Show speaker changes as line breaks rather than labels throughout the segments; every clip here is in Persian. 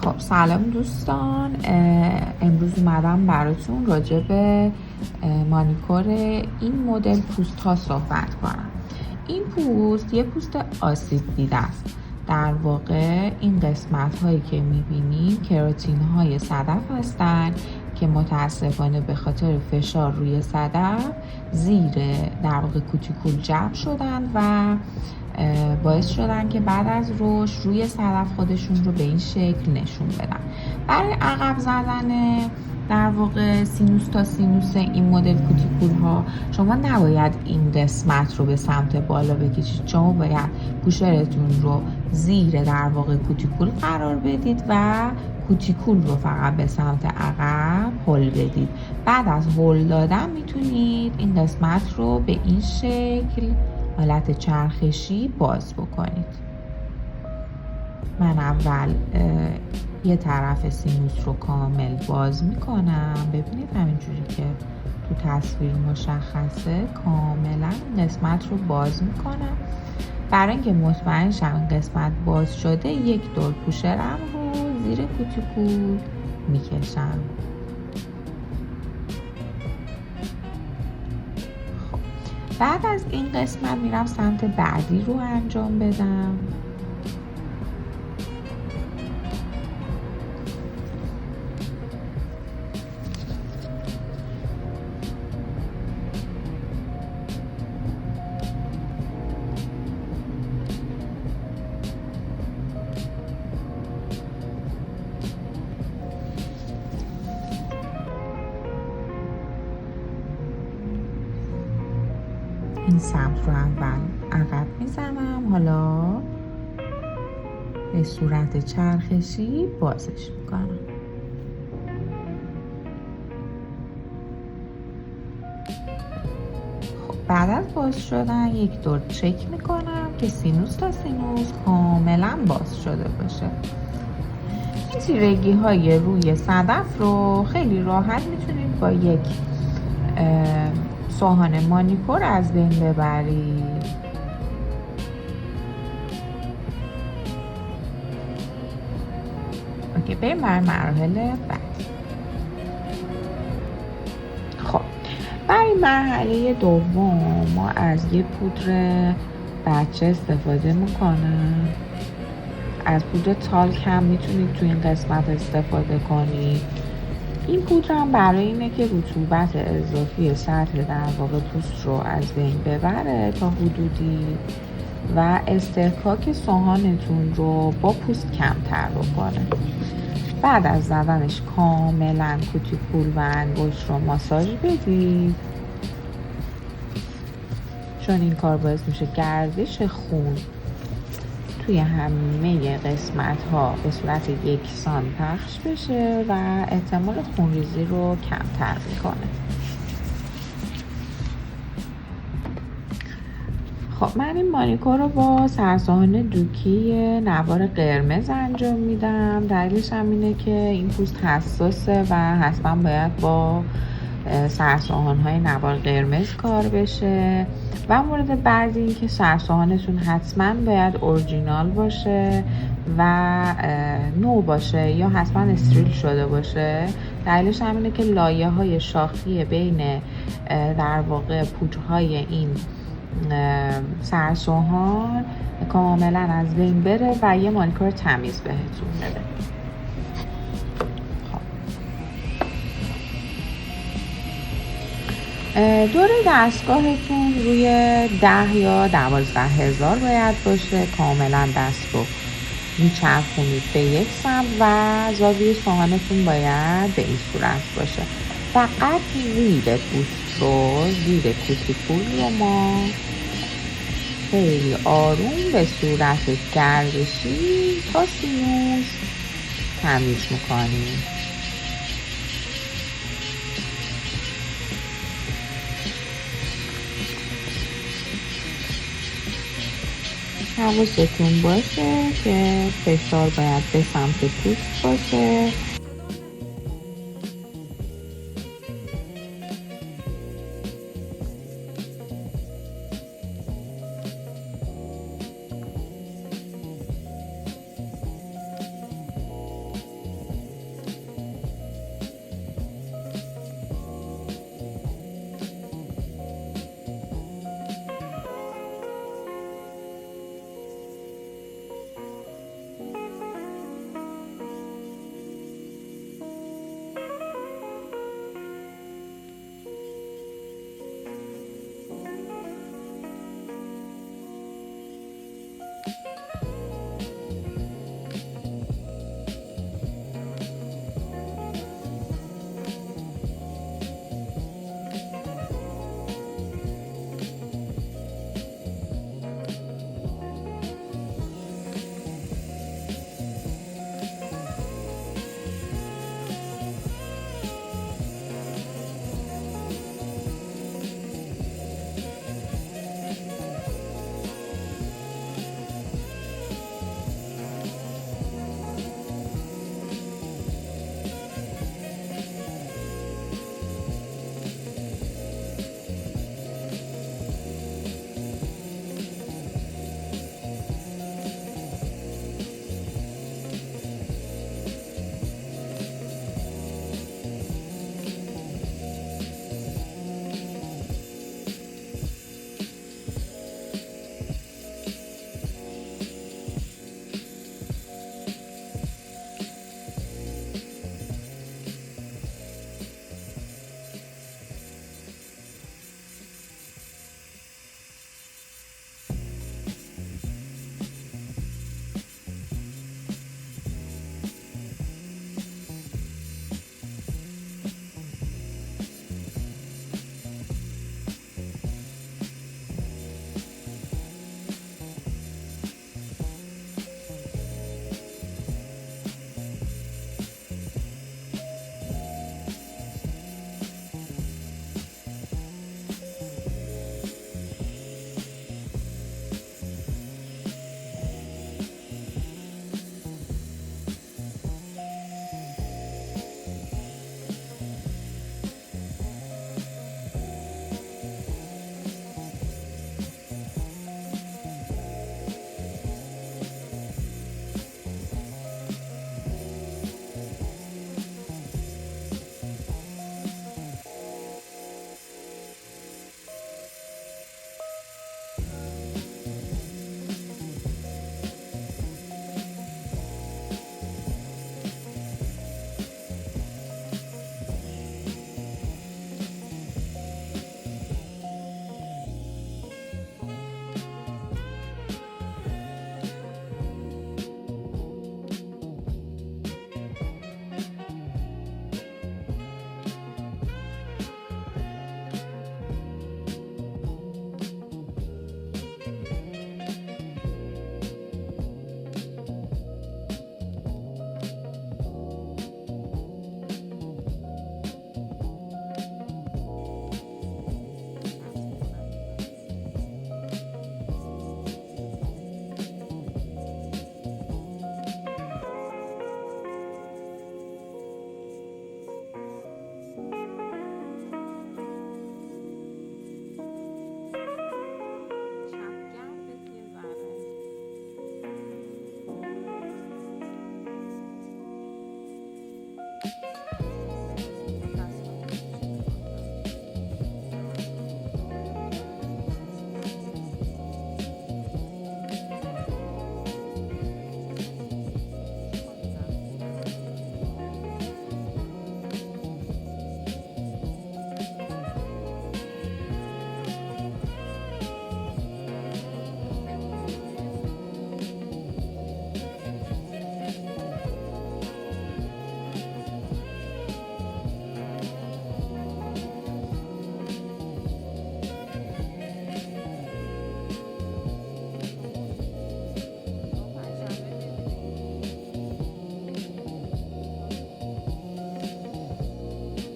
خب سلام دوستان، امروز اومدم براتون راجع به مانیکور این مدل پوست ها صحبت کنم. این پوست یه پوست آسیب دیده است. در واقع این قسمت هایی که میبینیم کراتین های صدف هستند که متاسفانه به خاطر فشار روی صدف زیر در واقع کوتیکول جمع شدن و باعث شدن که بعد از رشد روی صدف خودشون رو به این شکل نشون بدن. برای عقب زدن در واقع سینوس تا سینوس این مدل کوتیکول ها شما نباید این قسمت رو به سمت بالا بکشید، شما باید پوشرتون رو زیر در واقع کوتیکول قرار بدید و کوتیکول رو فقط به سمت عقب هل بدید. بعد از هل دادن میتونید این قسمت رو به این شکل حالت چرخشی باز بکنید. من اول یه طرف سینوس رو کامل باز میکنم. ببینید همینجوری که تو تصویر مشخصه کاملا قسمت رو باز میکنم. برای اینکه مطمئن شم این قسمت باز شده یک دور پوشرم رو زیر کوتیکول میکشم. بعد از این قسمت میرم سمت بعدی رو انجام بدم. این سمت رو اول عقب میزنم، حالا به صورت چرخشی بازش میکنم. خب بعد از باز شدن یک دور چک میکنم که سینوس تا سینوس کاملا باز شده باشه. این تیرگی های روی صدف رو خیلی راحت میتونید با یک سوهان مانیکور از بین ببرید. اوکی، بریم بر مراحل بعد. خب برای مرحله دوم ما از یه پودر بچه استفاده میکنم. از پودر تالک هم میتونید تو این قسمت استفاده کنید. این پودر هم برای اینه که رطوبت اضافی سطح در واقع پوست رو از بین ببره تا حدودی و استحکاک سوهانتون رو با پوست کمتر بکنه. بعد از زدنش کاملا کوتیکول و انگشت رو ماساژ بدید، چون این کار باعث میشه گردش خون توی همه قسمت ها به صورت یکسان پخش بشه و احتمال خونریزی رو کمتر میکنه. خب من این مانیکور رو با سرساهن دوکی نوار قرمز انجام میدم. دلیلش هم اینه که این پوست حساسه و حتما باید با سرساهن های نوار قرمز کار بشه. و مورد بعدی این که سرساهنتون حتما باید اورجینال باشه و نو باشه یا حتما استریل شده باشه. دلیلش هم اینه که لایه های شاخی بین در واقع پودرهای این سرسوهان کاملا از بین بره و یه مانیکور تمیز بهتون بده. دور دستگاهتون روی 10 یا 12 هزار باید باشه. کاملا دست رو میچرخونید به یک سمت و زاویه سوهانتون باید به این صورت باشه. فقط زیر پوست رو، زیر کوتیکول رو ما خیلی آروم به صورت گردشی تا سینوس تمیز میکنیم. حواستون باشه که فشار باید به سمت پوست باشه.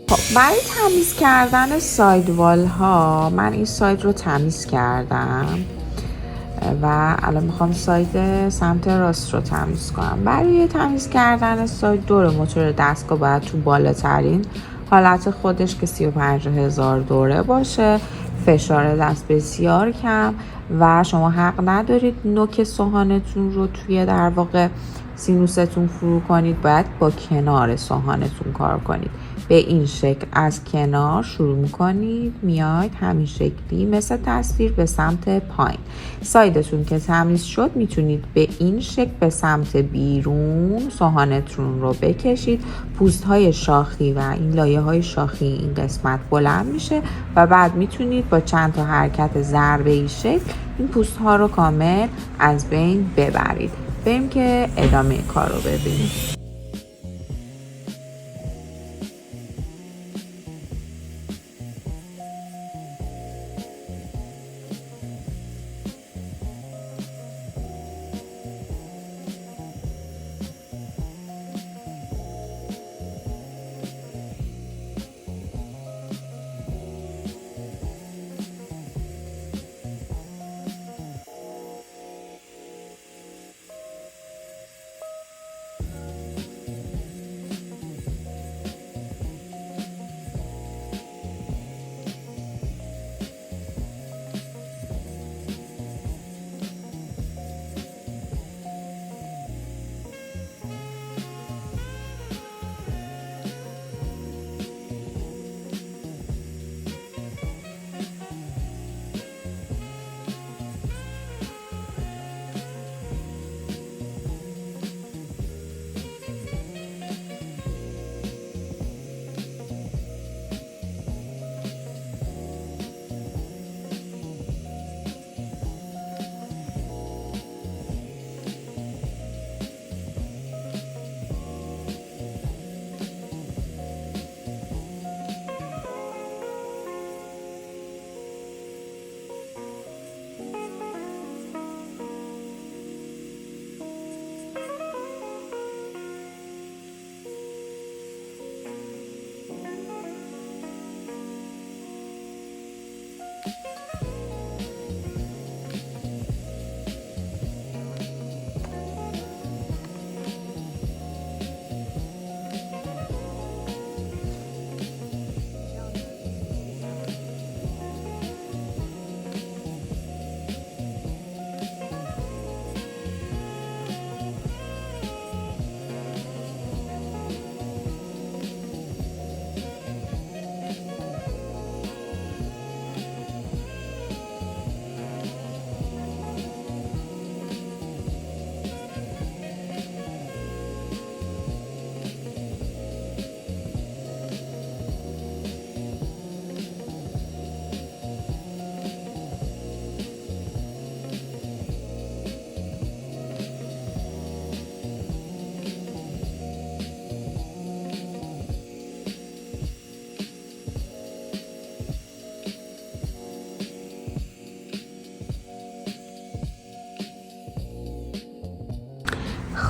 خب برای تمیز کردن سایدوال ها من این ساید رو تمیز کردم و الان میخوام ساید سمت راست رو تمیز کنم. برای تمیز کردن ساید دور موتور دستگاه باید تو بالاترین حالت خودش که 35,000 دوره باشه، فشار دست بسیار کم و شما حق ندارید نوک سوهانتون رو توی در واقع سینوستون فرو کنید، باید با کنار سوهانتون کار کنید. به این شکل از کنار شروع میکنید، میاید همین شکلی مثل تصویر به سمت پایین. سایدتون که تمیز شد میتونید به این شکل به سمت بیرون سوهانتون رو بکشید. پوست های شاخی و این لایه های شاخی این قسمت بلند میشه و بعد میتونید با چند تا حرکت ضربه ای شکل این پوست ها رو کامل از بین ببرید. بریم که ادامه کار رو ببینیم.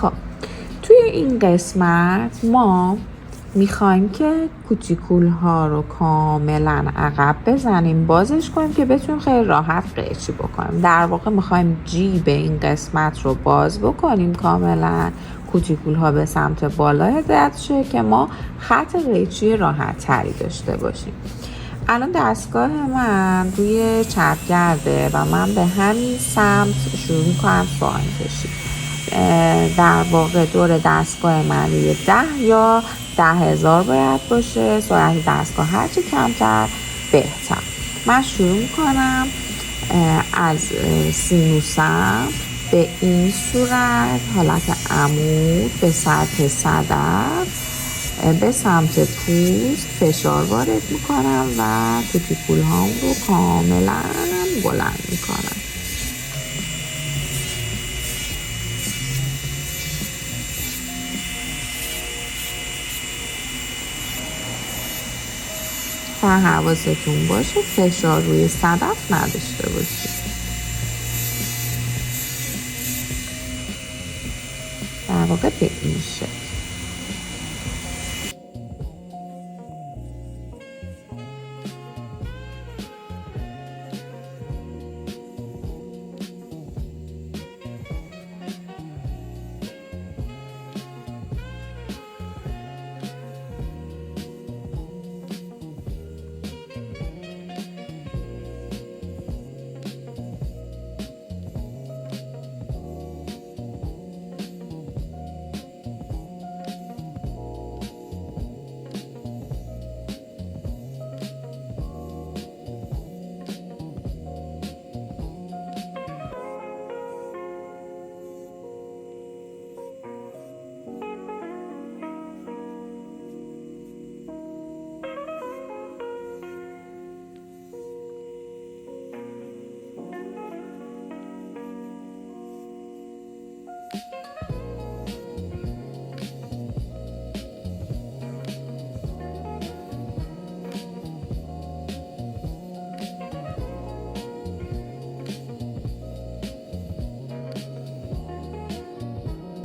خب توی این قسمت ما میخوایم که کوتیکول ها رو کاملا عقب بزنیم، بازش کنیم که بتونیم خیلی راحت قیچی بکنیم. در واقع میخوایم جیب این قسمت رو باز بکنیم کاملا، کوتیکول ها به سمت بالا هدایت شه که ما خط قیچی راحت تری داشته باشیم. الان دستگاه من روی چپگرده و من به همین سمت شروع میکنم سوهان کشید. در واقع دور دستگاه من روی 10 یا 10,000 باید باشه. سرعت دستگاه هرچی کمتر بهتر. من شروع میکنم از سینوسم به این صورت حالت عمود به سطح صدف به سمت پوست فشار وارد میکنم و کوتیکول هام رو کاملا بلند میکنم. و حواستون باشه فشار روی صدف نداشته باشید. در واقع به این شکل.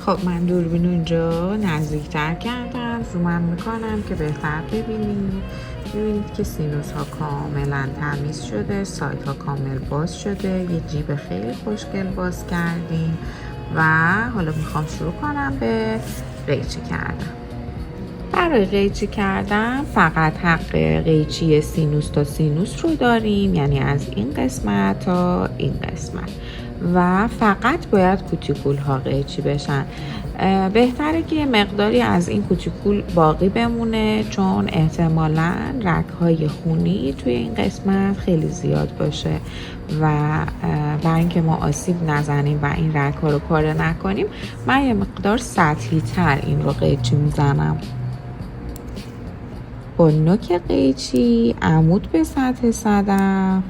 خب من دوربین اینجا نزدیکتر کردم، زومم میکنم که بهتر ببینید. میبینید که سینوس ها کاملا تمیز شده، سایت ها کامل باز شده، یه جیب خیلی خوشگل باز کردیم و حالا میخوام شروع کنم به قیچی کردن. برای قیچی کردن فقط حق قیچی سینوس تا سینوس رو داریم، یعنی از این قسمت تا این قسمت و فقط باید کوتیکول ها قیچی بشن. بهتره که یه مقداری از این کوتیکول باقی بمونه چون احتمالاً رگ های خونی توی این قسمت خیلی زیاد باشه و برای اینکه ما آسیب نزنیم و این رگ ها رو پاره نکنیم من یه مقدار سطحی تر این رو قیچی میزنم. با نوک قیچی عمود به سطح صدف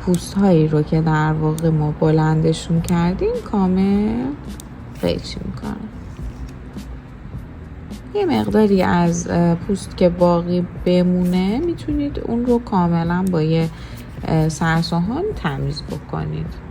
پوست هایی رو که در واقع ما بلندشون کردیم کامل قیچی میکنم. یه مقداری از پوست که باقی بمونه میتونید اون رو کاملا با یه سرساهان تمیز بکنید.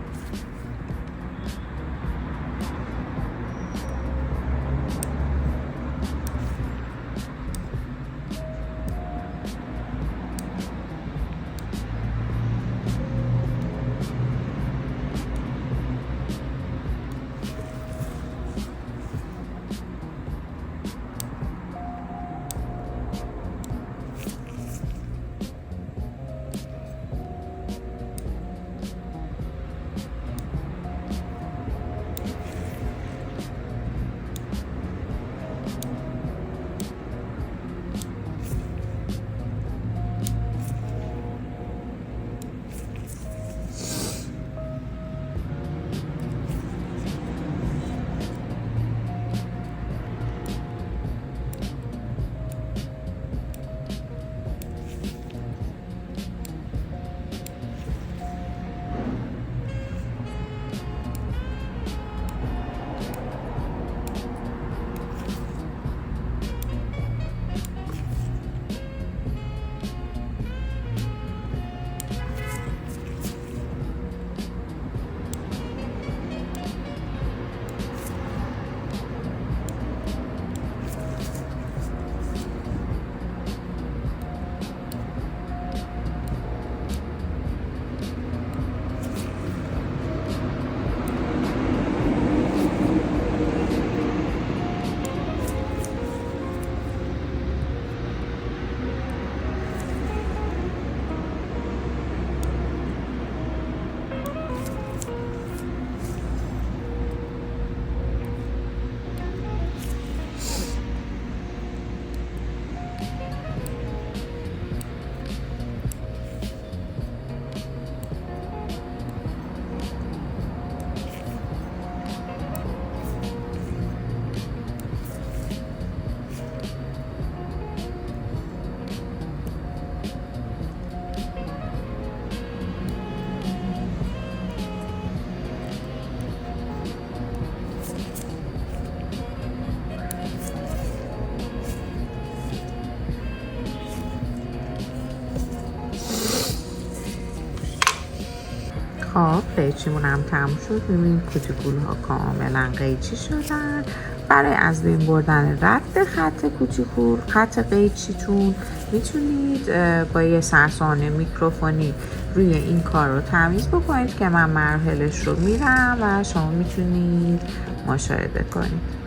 خب قیچیمون هم تموم شد. ببینید کوتیکول ها کاملا قیچی شدن. برای از بین بردن رد خط کوتیکول، خط قیچیتون میتونید با یه سرسانه میکروفونی روی این کار رو تمیز بکنید که من مراحلش رو میرم و شما میتونید مشاهده کنید.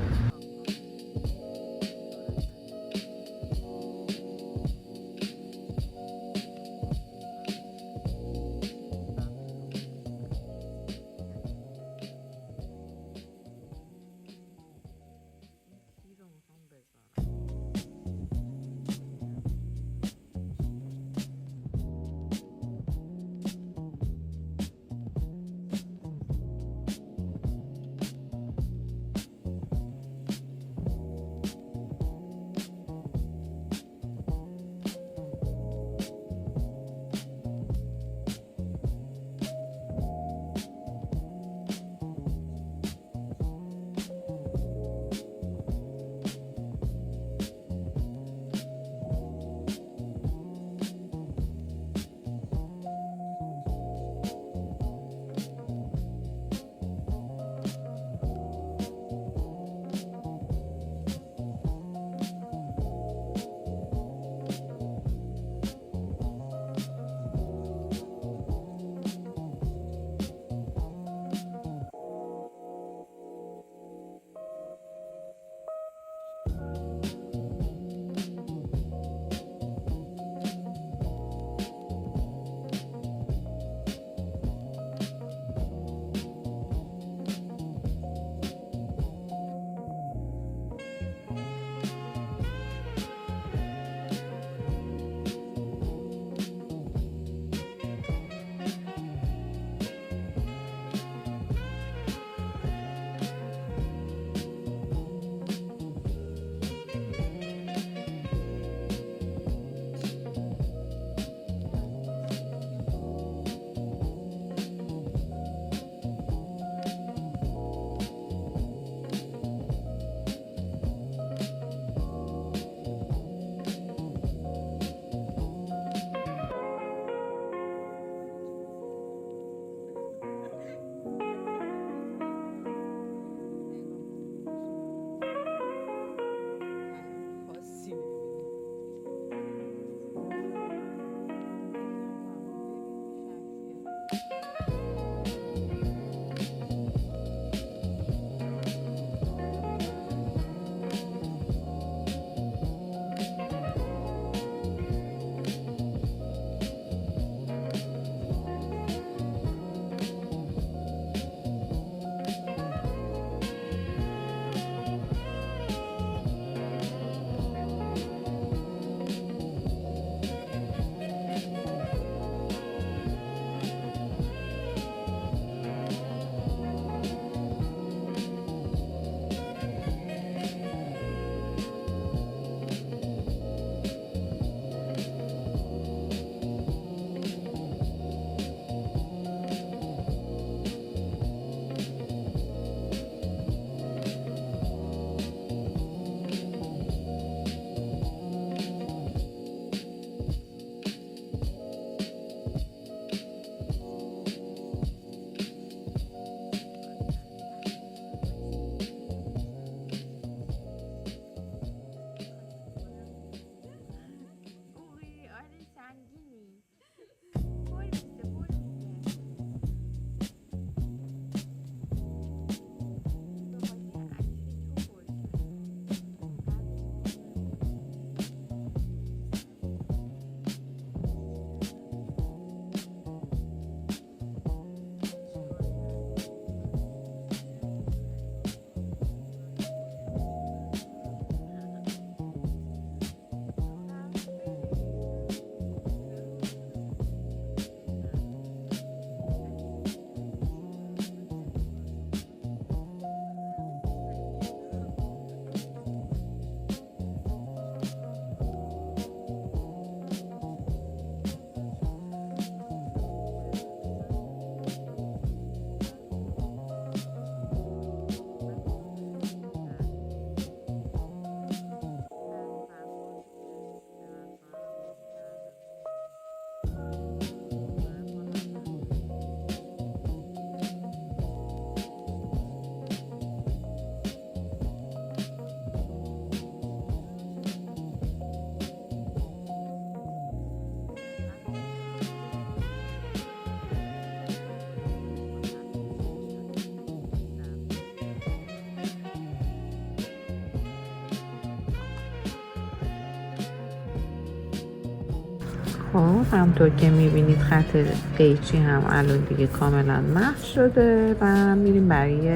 خب همطور که میبینید خط قیچی هم الان دیگه کاملا محو شده و میریم برای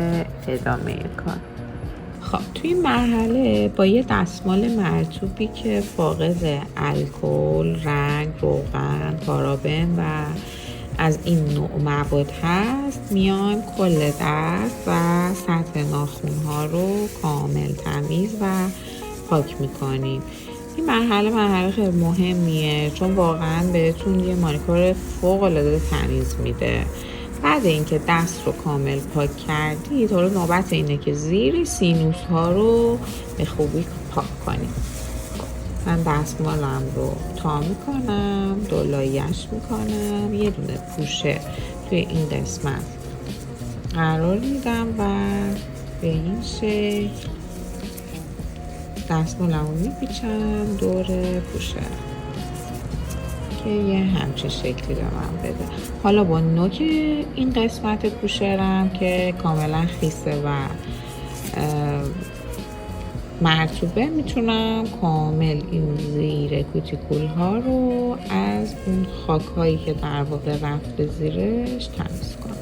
ادامه کار. خب توی این مرحله با یه دستمال مرطوبی که فاقد الکل، رنگ، روغن، پارابن و از این نوع مواد هست میایم کل دست و سطح ناخن‌ها رو کامل تمیز و پاک میکنیم. این مرحله خیلی مهمیه چون واقعا بهتون یه مانیکور فوق‌العاده تمیز میده. بعد اینکه دست رو کامل پاک کردید حالا نوبت اینه که زیر سینوس ها رو به خوبی پاک کنید. من دستمالم رو تا میکنم، دولایش میکنم، یه دونه پوشه توی این قسمت قرار میدم و به این شکل دستمالم رو میپیچم دور پوشه که یه همچین شکلی به من بده. حالا با نوک این قسمت پوشرم که کاملا خیسه و مرطوبه میتونم کامل این زیر کوتیکول ها رو از اون خاک هایی که در واقع رفته زیرش تمیز کنم.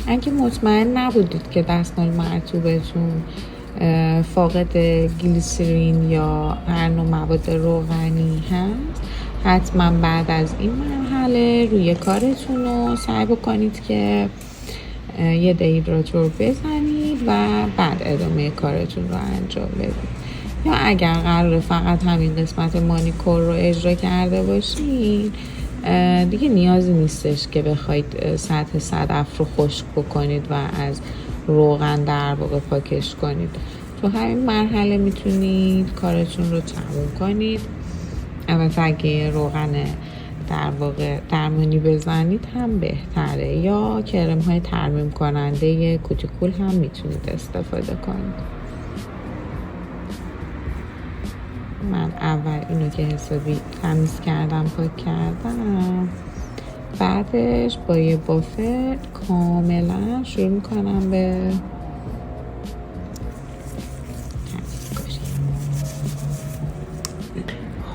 اگه مطمئن نبودید که دستمال مرطوبتون فاقد گلیسرین یا هر نوع مواد روغنی هست، حتما بعد از این مرحله روی کارتون رو سعی بکنید که یه دهیدراتور بزنید و بعد ادامه کارتون رو انجام بدید. یا اگر قراره فقط همین قسمت مانیکور رو اجرا کرده باشید دیگه نیازی نیستش که بخواید سطح صدف رو خشک بکنید و از روغن در واقع پاکش کنید. تو همین مرحله میتونید کارتون رو تموم کنید. البته اگه روغن در واقع درمانی بزنید هم بهتره، یا کرم های ترمیم کننده کوتیکول هم میتونید استفاده کنید. من اول اینو که حسابی تمیز کردم پاک کردم، بعدش با یه بافت کاملا شروع میکنم به تمیز کاری.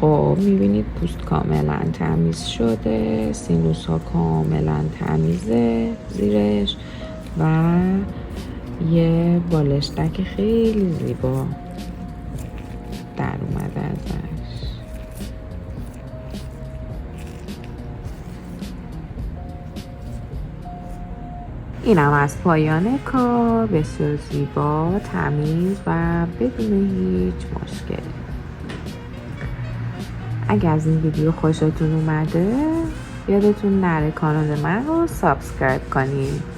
خب میبینید پوست کاملا تمیز شده، سینوس ها کاملا تمیزه زیرش و یه بالشتک خیلی زیبا در اومده ازش. اینم از پایان کار، بسیار زیبا، تمیز و بدون هیچ مشکلی. اگر از این ویدیو خوشتون اومده یادتون نره کانال من رو سابسکرایب کنید.